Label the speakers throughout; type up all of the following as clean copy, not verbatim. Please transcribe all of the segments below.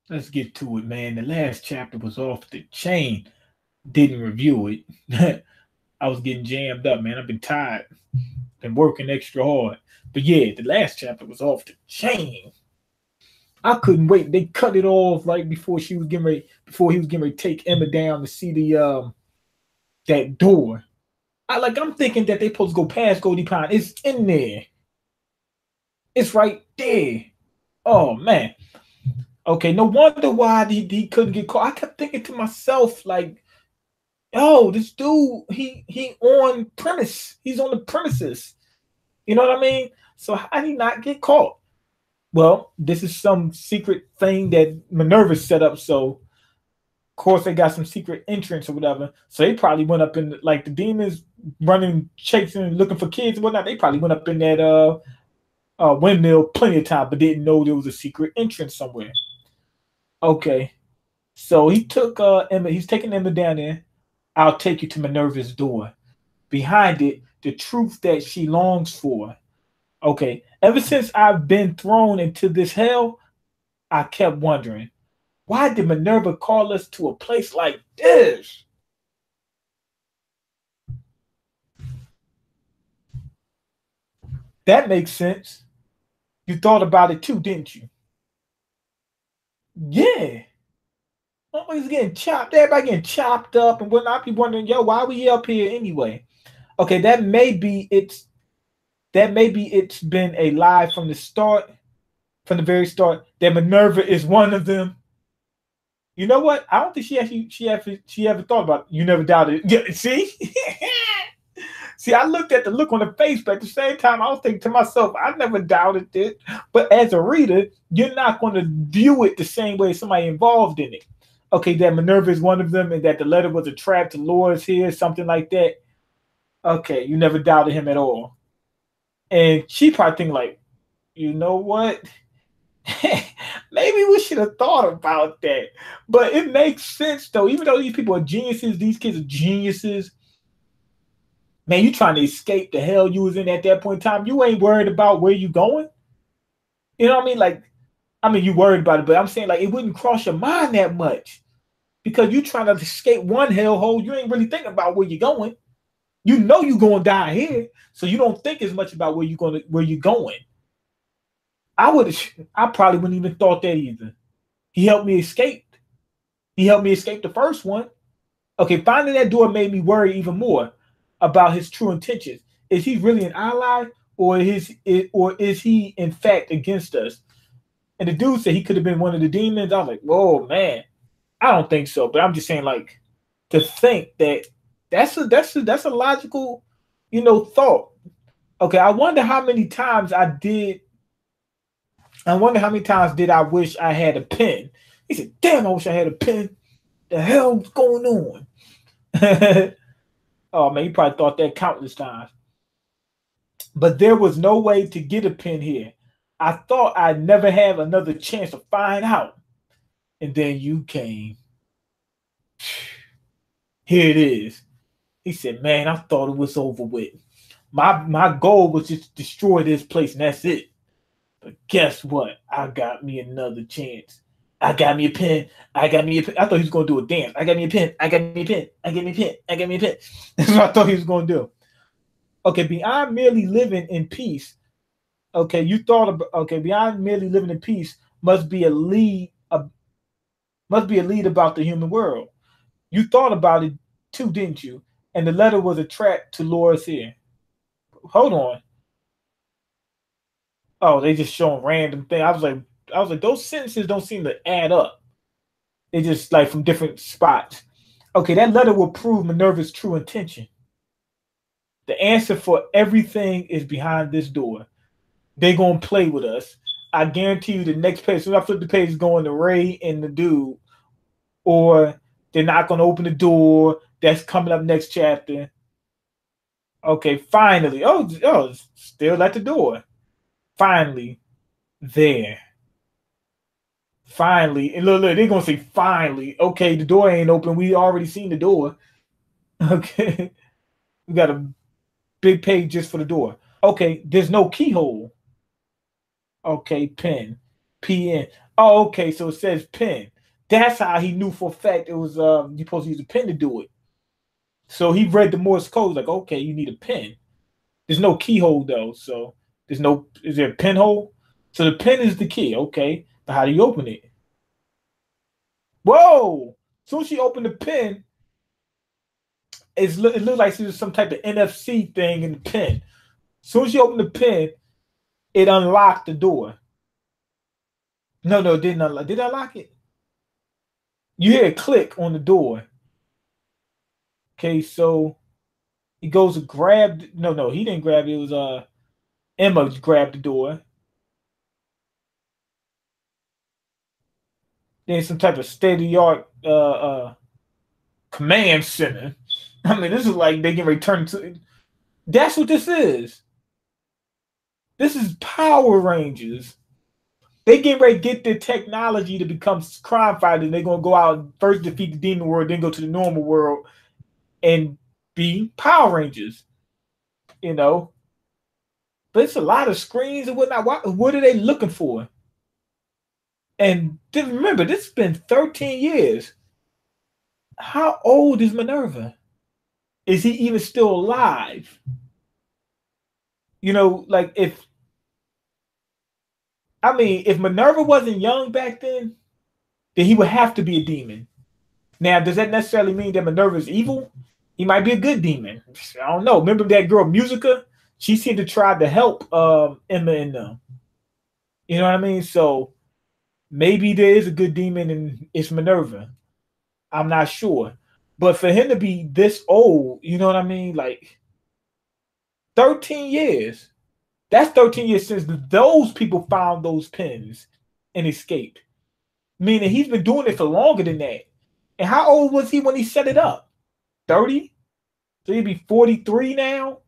Speaker 1: Let's get to it, man. The last chapter was off the chain. Didn't review it. I was getting jammed up, man. I've been tired, been working extra hard. But yeah, the last chapter was off the chain. I couldn't wait. They cut it off right before she was getting ready, before he was getting ready to take Emma down to see the that door. I'm thinking that they supposed to go past Goldie Pine. It's in there. It's right there. Oh man. Okay, no wonder why he couldn't get caught. I kept thinking to myself, like, oh, this dude, he on premise. He's on the premises. You know what I mean? So how did he not get caught? Well, this is some secret thing that Minerva set up. So of course they got some secret entrance or whatever. So they probably went up in like the demons running, chasing, looking for kids and whatnot. They probably went up in that windmill plenty of time, but didn't know there was a secret entrance somewhere. Okay, so he took Emma. He's taking Emma down there. I'll take you to Minerva's door. Behind it, the truth that she longs for. Okay, ever since I've been thrown into this hell, I kept wondering, why did Minerva call us to a place like this? That makes sense. You thought about it too, didn't you? Yeah. Always getting chopped, everybody getting chopped up and whatnot. I be wondering, yo, why we up here anyway? Okay, that maybe it's been a lie from the start, from the very start, that Minerva is one of them. You know what? I don't think she ever thought about it. You never doubted it. Yeah, see? See, I looked at the look on the face, but at the same time, I was thinking to myself, I never doubted it. But as a reader, you're not going to view it the same way as somebody involved in it. Okay, that Minerva is one of them, and that the letter was a trap to lure us here, something like that. Okay, you never doubted him at all. And she probably think like, you know what? Maybe we should have thought about that. But it makes sense though. Even though these people are geniuses, these kids are geniuses. Man, you trying to escape the hell you was in at that point in time. You ain't worried about where you going. You know what I mean? Like, I mean, you worried about it, but I'm saying like it wouldn't cross your mind that much because you trying to escape one hellhole. You ain't really thinking about where you're going. You know you're gonna die here, so you don't think as much about where you're going. I probably wouldn't even thought that either. He helped me escape. He helped me escape the first one. Okay, finding that door made me worry even more about his true intentions. Is he really an ally, or is he in fact against us? And the dude said he could have been one of the demons. I was like, whoa, man, I don't think so. But I'm just saying, like, to think that that's a logical, thought. Okay, I wonder how many times I did. I wonder how many times did I wish I had a pen. He said, "Damn, I wish I had a pen. The hell's going on?" Oh man, you probably thought that countless times. But there was no way to get a pen here. I thought I'd never have another chance to find out. And then you came. Here it is. He said, "Man, I thought it was over with. My goal was just to destroy this place and that's it. But guess what? I got me another chance. I got me a pen. I got me a pen. I thought he was gonna do a dance. I got me a pen. I got me a pen. I got me a pen. I got me a pen." That's what I thought he was gonna do. Okay, beyond merely living in peace. Okay, you thought about, okay, beyond merely living in peace must be a lead about the human world. You thought about it too, didn't you? And the letter was a trap to lure us here. Hold on. Oh, they just showing random thing. I was like, those sentences don't seem to add up. They just like from different spots. Okay, that letter will prove Minerva's true intention. The answer for everything is behind this door. They gonna play with us. I guarantee you, the next page, as soon as I flip the page, is going to Ray and the dude, or they're not gonna open the door. That's coming up next chapter. Okay, finally. Oh, still at the door. Finally, there. Finally, and look, they're gonna say finally. Okay, the door ain't open. We already seen the door. Okay, we got a big page just for the door. Okay, there's no keyhole. Okay, pen, PN. Oh, okay. So it says pen. That's how he knew for a fact it was you supposed to use a pen to do it. So he read the Morse code, like, okay, you need a pen. There's no keyhole though, so there's no. Is there a pinhole? So the pen is the key, okay. But how do you open it? Whoa! Soon as she opened the pen, it looked like there was some type of NFC thing in the pen. Soon as she opened the pen, it unlocked the door. No, no, it didn't unlock. Did I unlock it? You hear a click on the door. Okay, so he goes to grab. No, no, he didn't grab it. It was Emma grabbed the door. Then some type of state of the art command center. I mean, this is like they get returned to. That's what this is. This is Power Rangers. They get ready to get their technology to become crime fighters. They're gonna go out and first defeat the demon world, then go to the normal world and be Power Rangers. You know, but it's a lot of screens and whatnot. What are they looking for? And remember, this has been 13 years. How old is Minerva? Is he even still alive? You know, like if Minerva wasn't young back then he would have to be a demon. Now, does that necessarily mean that Minerva is evil? He might be a good demon. I don't know. Remember that girl Musica? She seemed to try to help Emma and them. You know what I mean? So maybe there is a good demon and it's Minerva. I'm not sure. But for him to be this old, you know what I mean? Like 13 years. That's 13 years since those people found those pins and escaped. Meaning he's been doing it for longer than that. And how old was he when he set it up? 30? So he'd be 43 now?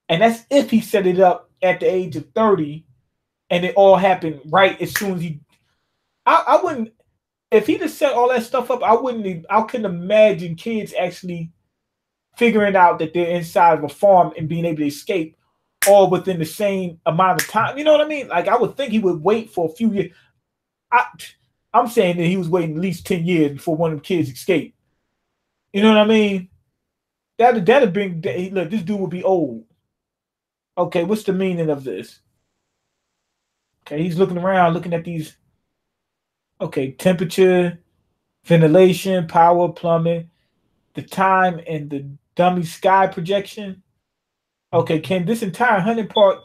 Speaker 1: And that's if he set it up at the age of 30 and it all happened right as soon as he... I wouldn't... If he just set all that stuff up, I couldn't imagine kids actually figuring out that they're inside of a farm and being able to escape all within the same amount of time. You know what I mean? Like, I would think he would wait for a few years. I'm saying that he was waiting at least 10 years before one of the kids escaped. You know what I mean? That'd bring... Look, this dude would be old. Okay, what's the meaning of this? Okay, he's looking around, looking at these... Okay, temperature, ventilation, power, plumbing, the time, and the dummy sky projection. Okay, can this entire hunting part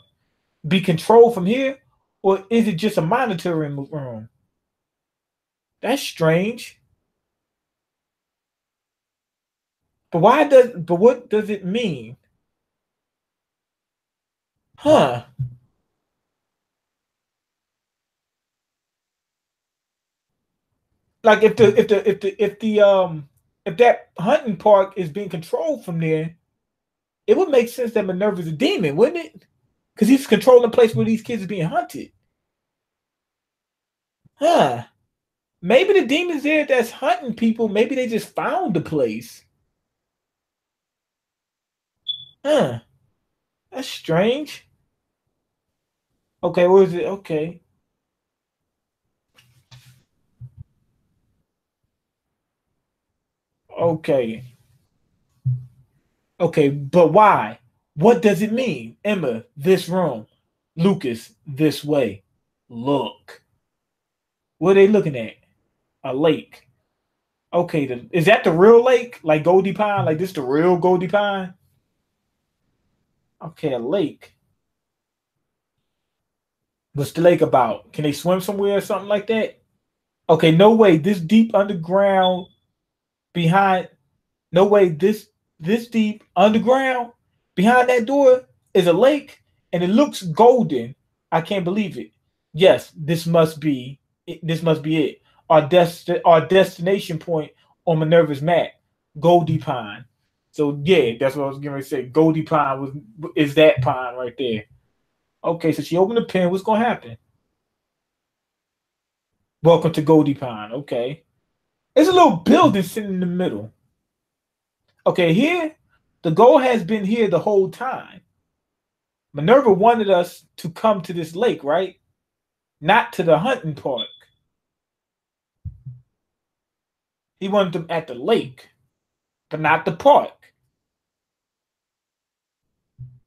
Speaker 1: be controlled from here? Or is it just a monitoring room? That's strange. But what does it mean? Huh. Like if that hunting park is being controlled from there, it would make sense that Minerva's a demon, wouldn't it? Because he's controlling the place where these kids are being hunted. Huh. Maybe the demons there that's hunting people, maybe they just found the place. Huh. That's strange. Okay, where is it? Okay. Okay. Okay, but why? What does it mean? Emma, this room. Lucas, this way. Look. What are they looking at? A lake. Okay, is that the real lake? Like Goldie Pine? Like this the real Goldie Pine? Okay, a lake. What's the lake about? Can they swim somewhere or something like that? Okay, no way. This deep underground behind no way this deep underground behind that door is a lake and it looks golden. I can't believe it. Yes, this must be it. This must be it. Our destination point on Minerva's map, Goldie Pine. So yeah, that's what I was going to say. Goldie Pine is that pine right there. Okay, so she opened the pen. What's gonna happen? Welcome to Goldie Pine. Okay, there's a little building sitting in the middle. Okay, here the goal has been here the whole time. Minerva wanted us to come to this lake, right? Not to the hunting park. He wanted them at the lake, but not the park.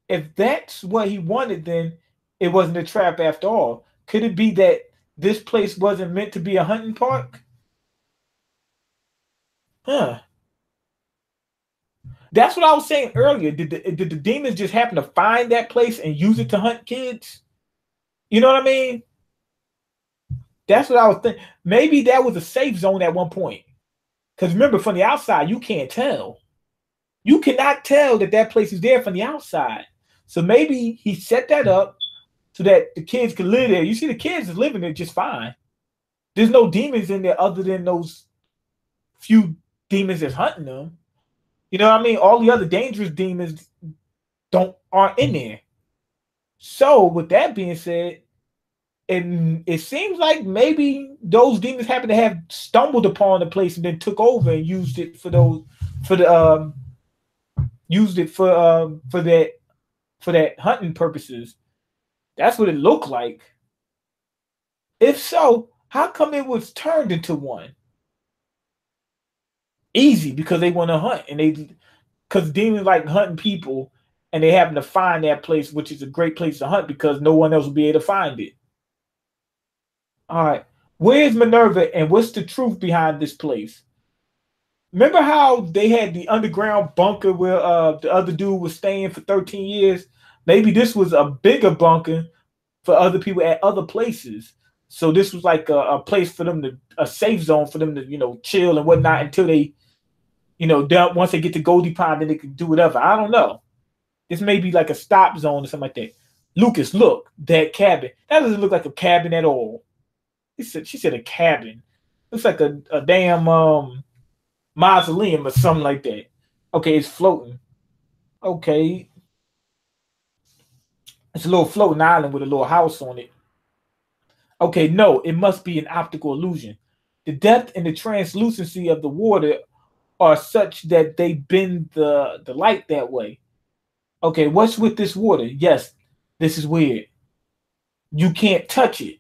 Speaker 1: If that's what he wanted, then it wasn't a trap after all. Could it be that this place wasn't meant to be a hunting park? Huh. That's what I was saying earlier. Did the demons just happen to find that place and use it to hunt kids? You know what I mean? That's what I was thinking. Maybe that was a safe zone at one point. Because remember, from the outside, you can't tell. You cannot tell that that place is there from the outside. So maybe he set that up so that the kids could live there. You see, the kids is living there just fine. There's no demons in there other than those few demons that's hunting them. You know what I mean? All the other dangerous demons aren't in there. So with that being said, and it seems like maybe those demons happen to have stumbled upon the place and then took over and used it for that hunting purposes. That's what it looked like. If so, how come it was turned into one? Easy, because they want to hunt, and because demons like hunting people, and they happen to find that place, which is a great place to hunt because no one else will be able to find it. All right, where's Minerva, and what's the truth behind this place? Remember how they had the underground bunker where the other dude was staying for 13 years? Maybe this was a bigger bunker for other people at other places. So this was like a place for them a safe zone for them to, chill and whatnot until they, once they get to Goldie Pond, then they can do whatever. I don't know. This may be like a stop zone or something like that. Lucas, look, that cabin. That doesn't look like a cabin at all. She said a cabin. Looks like a damn mausoleum or something like that. Okay, it's floating. Okay. It's a little floating island with a little house on it. Okay, no, it must be an optical illusion. The depth and the translucency of the water are such that they bend the light that way. Okay, what's with this water? Yes, this is weird. You can't touch it.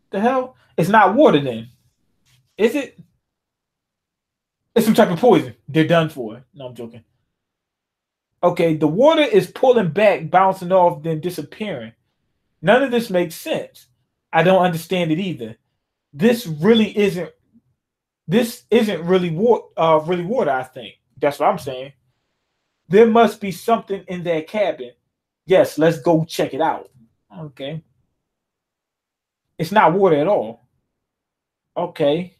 Speaker 1: The hell? It's not water then. Is it? It's some type of poison. They're done for. No, I'm joking. Okay, the water is pulling back, bouncing off, then disappearing. None of this makes sense. I don't understand it either. This isn't really water, I think. That's what I'm saying. There must be something in that cabin. Yes, let's go check it out. Okay. It's not water at all. Okay.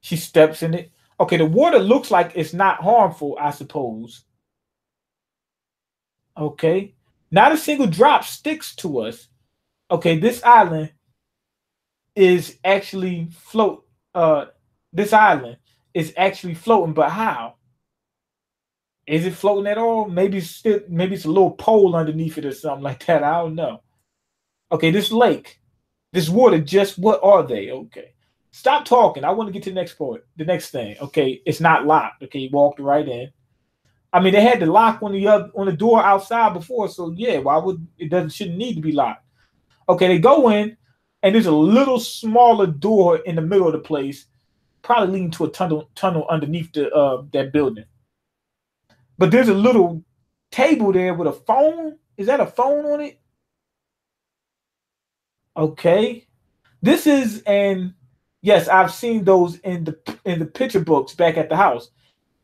Speaker 1: She steps in it. Okay, the water looks like it's not harmful, I suppose. Okay. Not a single drop sticks to us. Okay, this island is actually this island is actually floating, but how? Is it floating at all? Maybe it's a little pole underneath it or something like that. I don't know. Okay, this lake, this water, just what are they? Okay. Stop talking. I want to get to the next part. The next thing. Okay, it's not locked. Okay, you walked right in. I mean, they had the lock on the door outside before, so yeah, shouldn't need to be locked. Okay, they go in, and there's a little smaller door in the middle of the place, probably leading to a tunnel underneath that building. But there's a little table there with a phone. Is that a phone on it? Okay. This is yes, I've seen those in the picture books back at the house.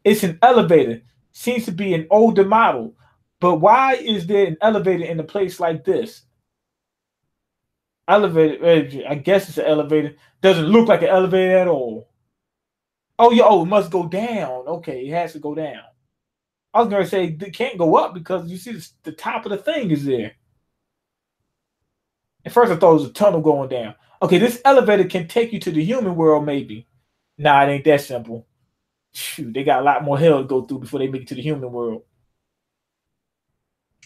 Speaker 1: It's an elevator. Seems to be an older model. But why is there an elevator in a place like this? Elevator, I guess it's an elevator. Doesn't look like an elevator at all. Oh, yeah, it must go down. Okay, it has to go down. I was going to say it can't go up because you see the top of the thing is there. At first, I thought it was a tunnel going down. Okay, this elevator can take you to the human world, maybe. Nah, it ain't that simple. Shoot, they got a lot more hell to go through before they make it to the human world.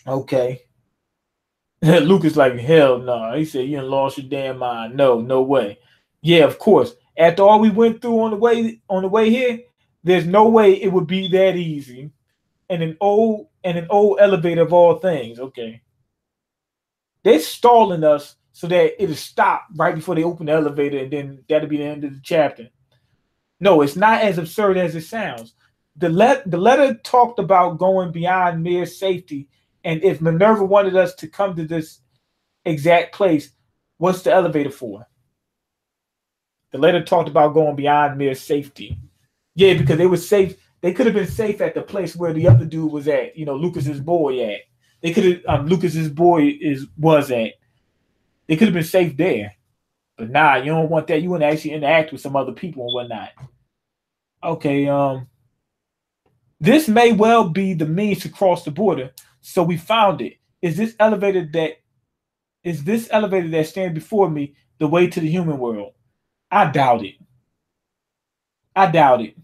Speaker 1: Okay. Lucas like, hell no. He said, you done lost your damn mind. No way. Yeah, of course. After all we went through on the way here, there's no way it would be that easy. And an old elevator of all things. Okay. They're stalling us so that it'll stop right before they open the elevator, and then that'll be the end of the chapter. No, it's not as absurd as it sounds. The letter talked about going beyond mere safety, and if Minerva wanted us to come to this exact place, what's the elevator for? The letter talked about going beyond mere safety. Yeah, because they were safe. They could have been safe at the place where the other dude was at. You know, Lucas's boy at. They could have. Lucas's boy was at. They could have been safe there. But nah, you don't want that. You want to actually interact with some other people and whatnot. Okay. This may well be the means to cross the border. So we found it. Is this elevator that stands before me the way to the human world? I doubt it. I doubt it.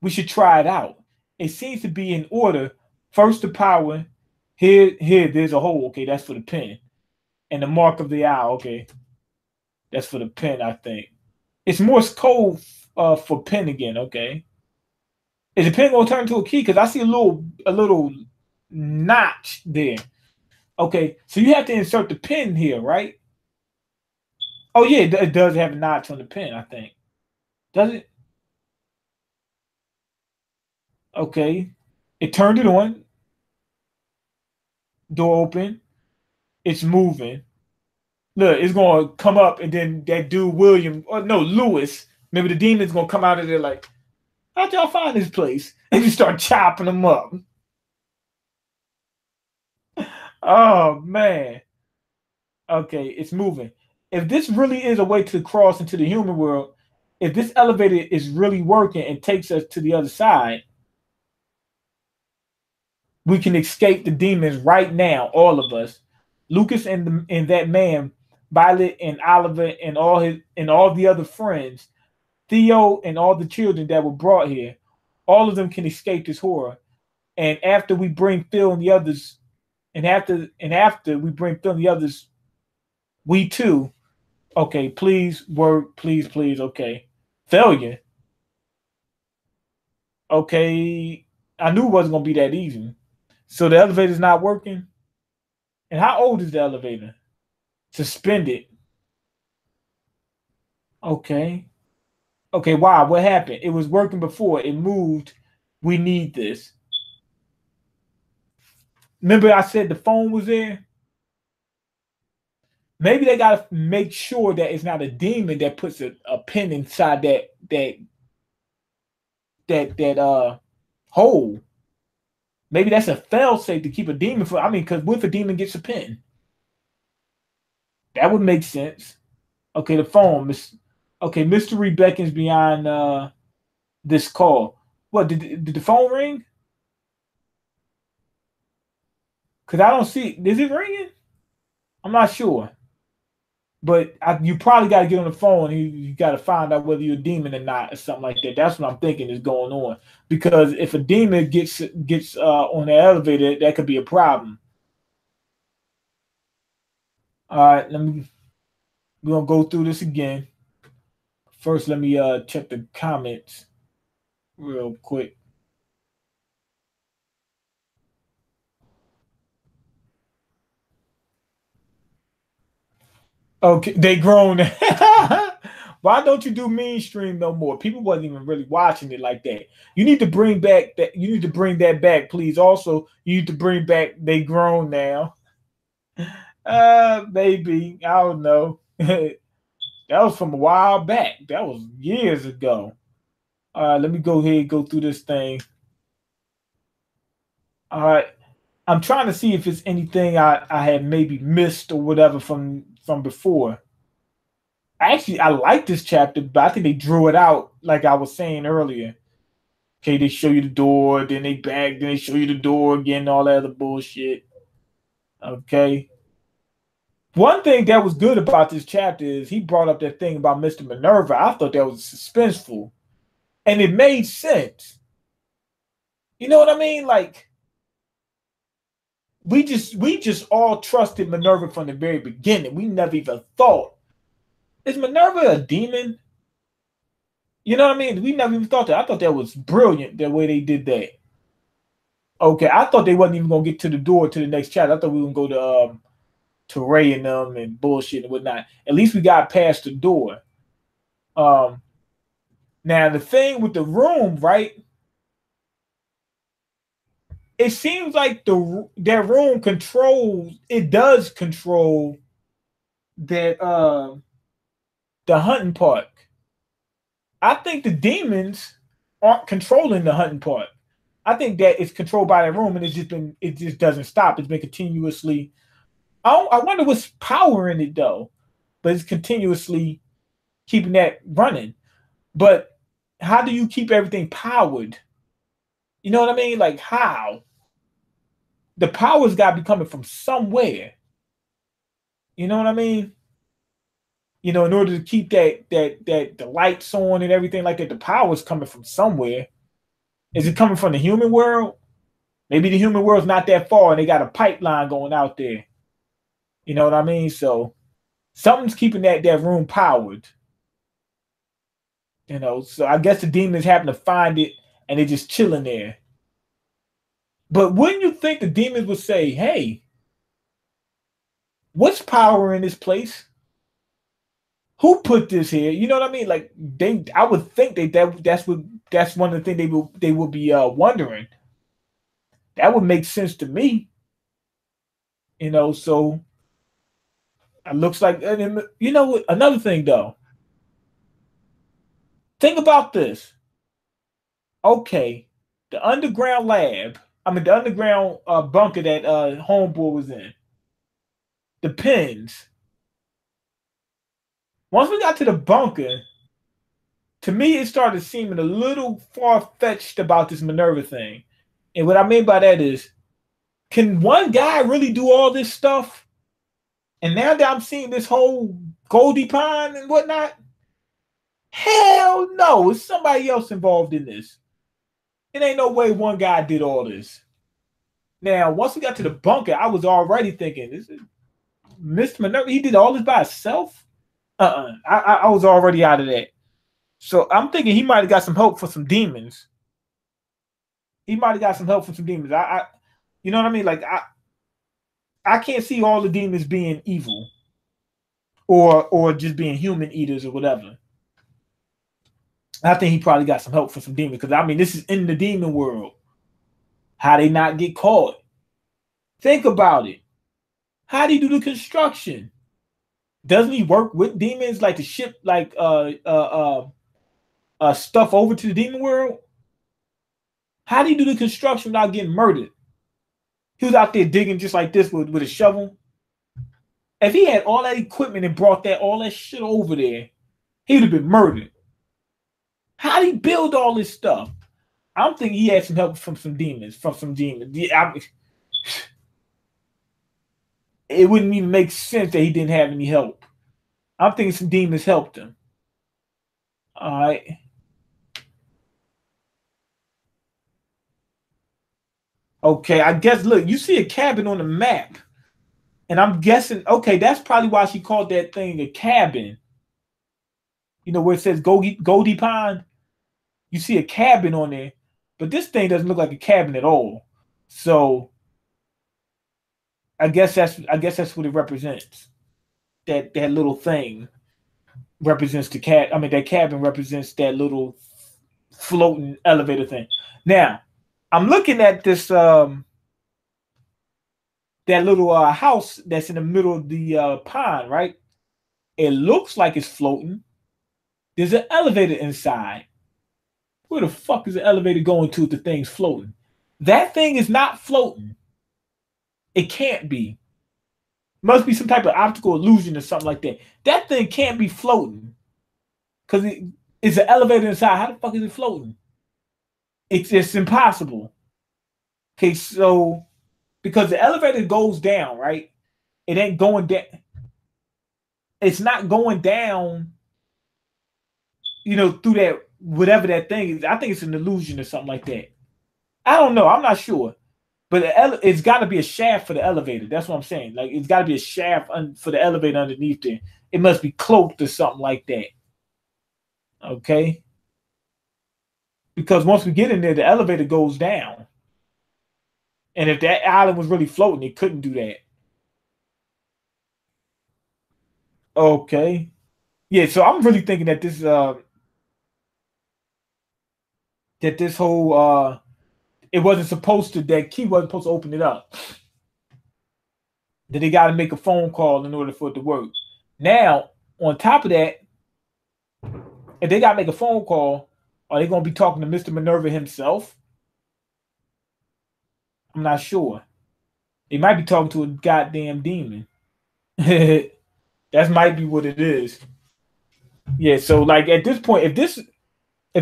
Speaker 1: We should try it out. It seems to be in order. First the power. There's a hole. Okay, that's for the pen. And the mark of the eye. Okay, that's for the pen, I think. It's Morse code for pen again. Okay. Is the pen gonna turn into a key? Because I see a little notch there. Okay, so you have to insert the pen here, right? Oh yeah, it does have a notch on the pen, I think. Does it? Okay. It turned it on. Door open. It's moving. Look, it's gonna come up, and then that dude William, or no, Lewis. Maybe the demon's gonna come out of there like, how'd y'all find this place? And you start chopping them up. Oh man. Okay, it's moving. If this really is a way to cross into the human world, if this elevator is really working and takes us to the other side, we can escape the demons right now, all of us. Lucas and that man, Violet and Oliver and all the other friends, Theo and all the children that were brought here, all of them can escape this horror. And after we bring Phil and the others, and after we bring Phil and the others, we too. Okay, please work, please, okay. Failure. Okay. I knew it wasn't gonna be that easy. So the elevator's not working. And how old is the elevator? Suspended. Okay. Okay, wow, what happened? It was working before, it moved. We need this. Remember I said the phone was there? Maybe they gotta make sure that it's not a demon that puts a pin inside that hole. Maybe that's a fail-safe to keep a demon from. I mean, because what if a demon gets a pin? That would make sense. Okay, the phone. Okay, mystery beckons beyond this call. What, did the phone ring? Because I don't see. Is it ringing? I'm not sure. But you probably got to get on the phone. And you got to find out whether you're a demon or not, or something like that. That's what I'm thinking is going on. Because if a demon gets on the elevator, that could be a problem. All right, we're gonna go through this again. First, let me check the comments real quick. Okay, they grown. Why don't you do mainstream no more? People wasn't even really watching it like that. You need to bring back that. You need to bring that back, please. Also, you need to bring back they grown now. Maybe I don't know. That was from a while back. That was years ago. Let me go ahead and go through this thing. All right. I'm trying to see if it's anything I had maybe missed or whatever from before. Actually, I like this chapter, but I think they drew it out like I was saying earlier. Okay, they show you the door, then they back, then they show you the door again, all that other bullshit. Okay. One thing that was good about this chapter is he brought up that thing about Mr. Minerva. I thought that was suspenseful. And it made sense. You know what I mean? Like, we just all trusted Minerva from the very beginning. We never even thought, is Minerva a demon? You know what I mean? We never even thought that. I thought that was brilliant the way they did that. Okay, I thought they wasn't even gonna get to the door to the next chapter. I thought we were gonna go to Ray and them and bullshit and whatnot. At least we got past the door. Now Now the thing with the room, right? It seems like that room controls. It does control that the hunting park. I think the demons aren't controlling the hunting park. I think that it's controlled by that room, and it just doesn't stop. It's been continuously. I wonder what's powering it though, but it's continuously keeping that running. But how do you keep everything powered? You know what I mean? Like how? The power's got to be coming from somewhere. You know what I mean? You know, in order to keep that the lights on and everything like that, the power's coming from somewhere. Is it coming from the human world? Maybe the human world's not that far and they got a pipeline going out there. You know what I mean? So something's keeping that room powered. You know, so I guess the demons happen to find it and they're just chilling there. But wouldn't you think the demons would say, hey, what's power in this place? Who put this here? You know what I mean? Like I would think that's one of the things they will be wondering. That would make sense to me. You know, so it looks like, you know, another thing though. Think about this. Okay, the underground lab. I mean, the underground bunker that Homeboy was in. The pins. Once we got to the bunker, to me, it started seeming a little far-fetched about this Minerva thing. And what I mean by that is, can one guy really do all this stuff? And now that I'm seeing this whole Goldie Pine and whatnot, hell no, it's somebody else involved in this. It ain't no way one guy did all this. Now, once we got to the bunker, I was already thinking, this is Mr. Minerva, he did all this by himself? I was already out of that. So I'm thinking he might have got some help for some demons. He might have got some help from some demons. You know what I mean? Like I can't see all the demons being evil or just being human eaters or whatever. I think he probably got some help from some demons because I mean this is in the demon world. How they not get caught? Think about it. How do he do the construction? Doesn't he work with demons like to ship like stuff over to the demon world? How do you do the construction without getting murdered? He was out there digging just like this with a shovel. If he had all that equipment and brought all that shit over there, he would have been murdered. How did he build all this stuff? I'm thinking he had some help from some demons. It wouldn't even make sense that he didn't have any help. I'm thinking some demons helped him. All right. Okay, I guess, look, you see a cabin on the map. And I'm guessing, okay, that's probably why she called that thing a cabin. You know, where it says Goldie Pond. You see a cabin on there. But this thing doesn't look like a cabin at all. So I guess that's what it represents. That little thing represents the cat. I mean, that cabin represents that little floating elevator thing. Now, I'm looking at this that little house that's in the middle of the pond, right? It looks like it's floating. There's an elevator inside. Where the fuck is the elevator going to if the thing's floating? That thing is not floating. It can't be. Must be some type of optical illusion or something like that. That thing can't be floating. Because it's an elevator inside. How the fuck is it floating? It's impossible. Okay, so because the elevator goes down, right? It ain't going down. It's not going down, you know, through that whatever that thing is. I think it's an illusion or something like that. I don't know. I'm not sure. But it's got to be a shaft for the elevator. That's what I'm saying. Like, it's got to be a shaft for the elevator underneath there. It must be cloaked or something like that. Okay? Because once we get in there, the elevator goes down. And if that island was really floating, it couldn't do that. Okay. Yeah, so I'm really thinking that this that this whole it wasn't supposed to, that key wasn't supposed to open it up. That they got to make a phone call in order for it to work. Now, on top of that, if they got to make a phone call, are they going to be talking to Mr. Minerva himself? I'm not sure. They might be talking to a goddamn demon. That might be what it is. Yeah, so like at this point, if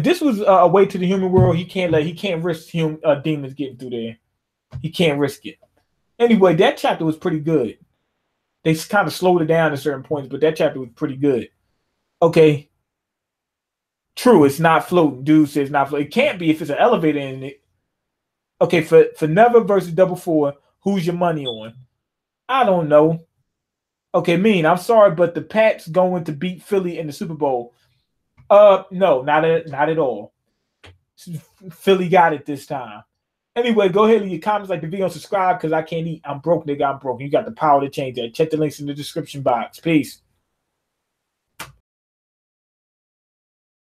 Speaker 1: this was a way to the human world, he can't risk demons getting through there. He can't risk it. Anyway, that chapter was pretty good. They kind of slowed it down at certain points, but that chapter was pretty good. Okay. True, it's not floating. Dude says not floating. It can't be if it's an elevator in it. Okay, for Never versus Double Four, who's your money on? I don't know. Okay, Mean, I'm sorry, but the Pats going to beat Philly in the Super Bowl. No, not at all. Philly got it this time. Anyway, go ahead and leave your comments, like the video, and subscribe, because I can't eat. I'm broke, nigga. I'm broke. You got the power to change that. Check the links in the description box. Peace.